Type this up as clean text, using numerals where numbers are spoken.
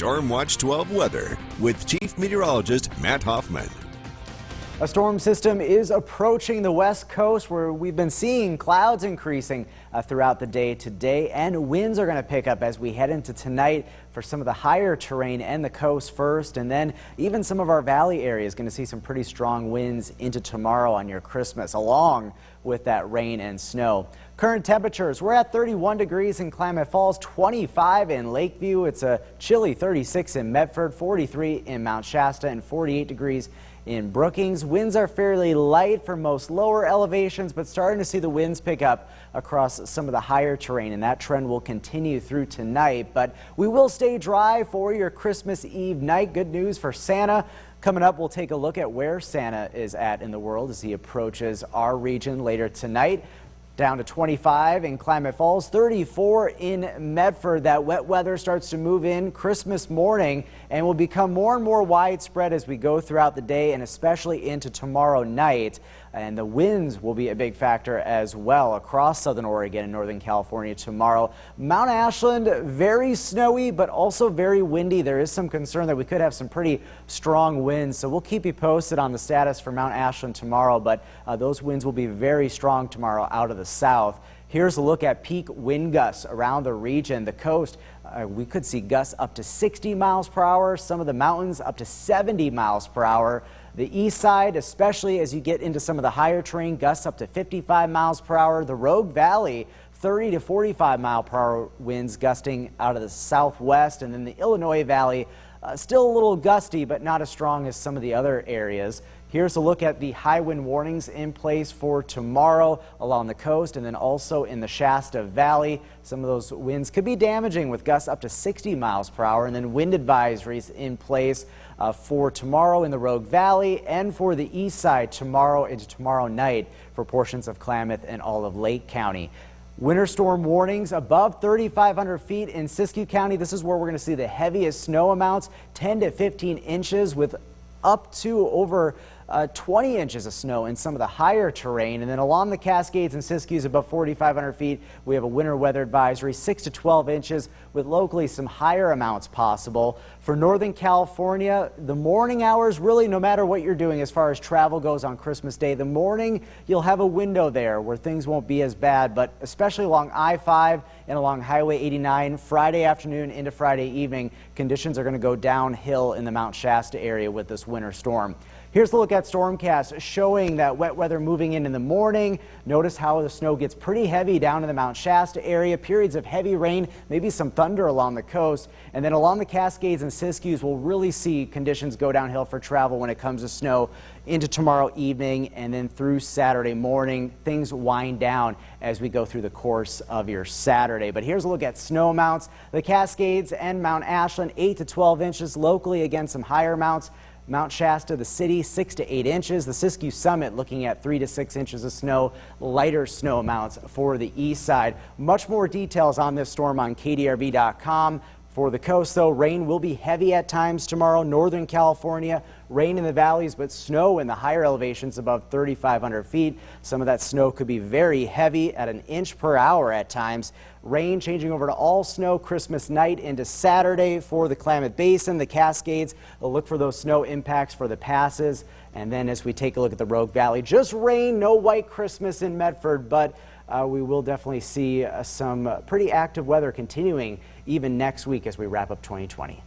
Storm Watch 12 weather with Chief Meteorologist Matt Hoffman. A storm system is approaching the west coast where we've been seeing clouds increasing throughout the day today, and winds are going to pick up as we head into tonight for some of the higher terrain and the coast first, and then even some of our valley areas going to see some pretty strong winds into tomorrow on your Christmas, along with that rain and snow. Current temperatures, we're at 31 degrees in Klamath Falls, 25 in Lakeview. It's a chilly 36 in Medford, 43 in Mount Shasta, and 48 degrees in Brookings. Winds are fairly light for most lower elevations, but starting to see the winds pick up across some of the higher terrain, and that trend will continue through tonight. But we will stay dry for your Christmas Eve night. Good news for Santa. Coming up, we'll take a look at where Santa is at in the world as he approaches our region later tonight. Down to 25 in Klamath Falls, 34 in Medford. That wet weather starts to move in Christmas morning and will become more and more widespread as we go throughout the day and especially into tomorrow night. And the winds will be a big factor as well across southern Oregon and northern California tomorrow. Mount Ashland, very snowy, but also very windy. There is some concern that we could have some pretty strong winds, so we'll keep you posted on the status for Mount Ashland tomorrow, but those winds will be very strong tomorrow out of the south. Here's a look at peak wind gusts around the region. The coast, we could see gusts up to 60 miles per hour. Some of the mountains up to 70 miles per hour. The east side, especially as you get into some of the higher terrain, gusts up to 55 miles per hour. The Rogue Valley, 30 to 45 mile per hour winds gusting out of the southwest. And then the Illinois Valley, still a little gusty, but not as strong as some of the other areas. Here's a look at the high wind warnings in place for tomorrow along the coast and then also in the Shasta Valley. Some of those winds could be damaging with gusts up to 60 miles per hour, and then wind advisories in place for tomorrow in the Rogue Valley and for the east side tomorrow into tomorrow night for portions of Klamath and all of Lake County. Winter storm warnings above 3,500 feet in Siskiyou County. This is where we're going to see the heaviest snow amounts, 10 to 15 inches with up to over 20 inches of snow in some of the higher terrain. And then along the Cascades and Siskiyous above 4,500 feet, we have a winter weather advisory, 6 to 12 inches with locally some higher amounts possible. For Northern California, the morning hours, really no matter what you're doing as far as travel goes on Christmas Day, the morning you'll have a window there where things won't be as bad, but especially along I-5 and along Highway 89, Friday afternoon into Friday evening, conditions are going to go downhill in the Mount Shasta area with this winter storm. Here's a look at Stormcast showing that wet weather moving in the morning. Notice how the snow gets pretty heavy down in the Mount Shasta area. Periods of heavy rain, maybe some thunder along the coast. And then along the Cascades and Siskiyous, we'll really see conditions go downhill for travel when it comes to snow into tomorrow evening and then through Saturday morning. Things wind down as we go through the course of your Saturday. But here's a look at snow amounts. The Cascades and Mount Ashland, 8 to 12 inches locally. Again, some higher amounts. Mount Shasta, the city, 6 to 8 inches. The Siskiyou Summit looking at 3 to 6 inches of snow, lighter snow amounts for the east side. Much more details on this storm on KDRV.com. For the coast, though, rain will be heavy at times tomorrow. Northern California, rain in the valleys, but snow in the higher elevations above 3,500 feet. Some of that snow could be very heavy at 1 inch per hour at times. Rain changing over to all snow Christmas night into Saturday for the Klamath Basin, the Cascades. We'll look for those snow impacts for the passes. And then as we take a look at the Rogue Valley, just rain, no white Christmas in Medford, but we will definitely see some pretty active weather continuing even next week as we wrap up 2020.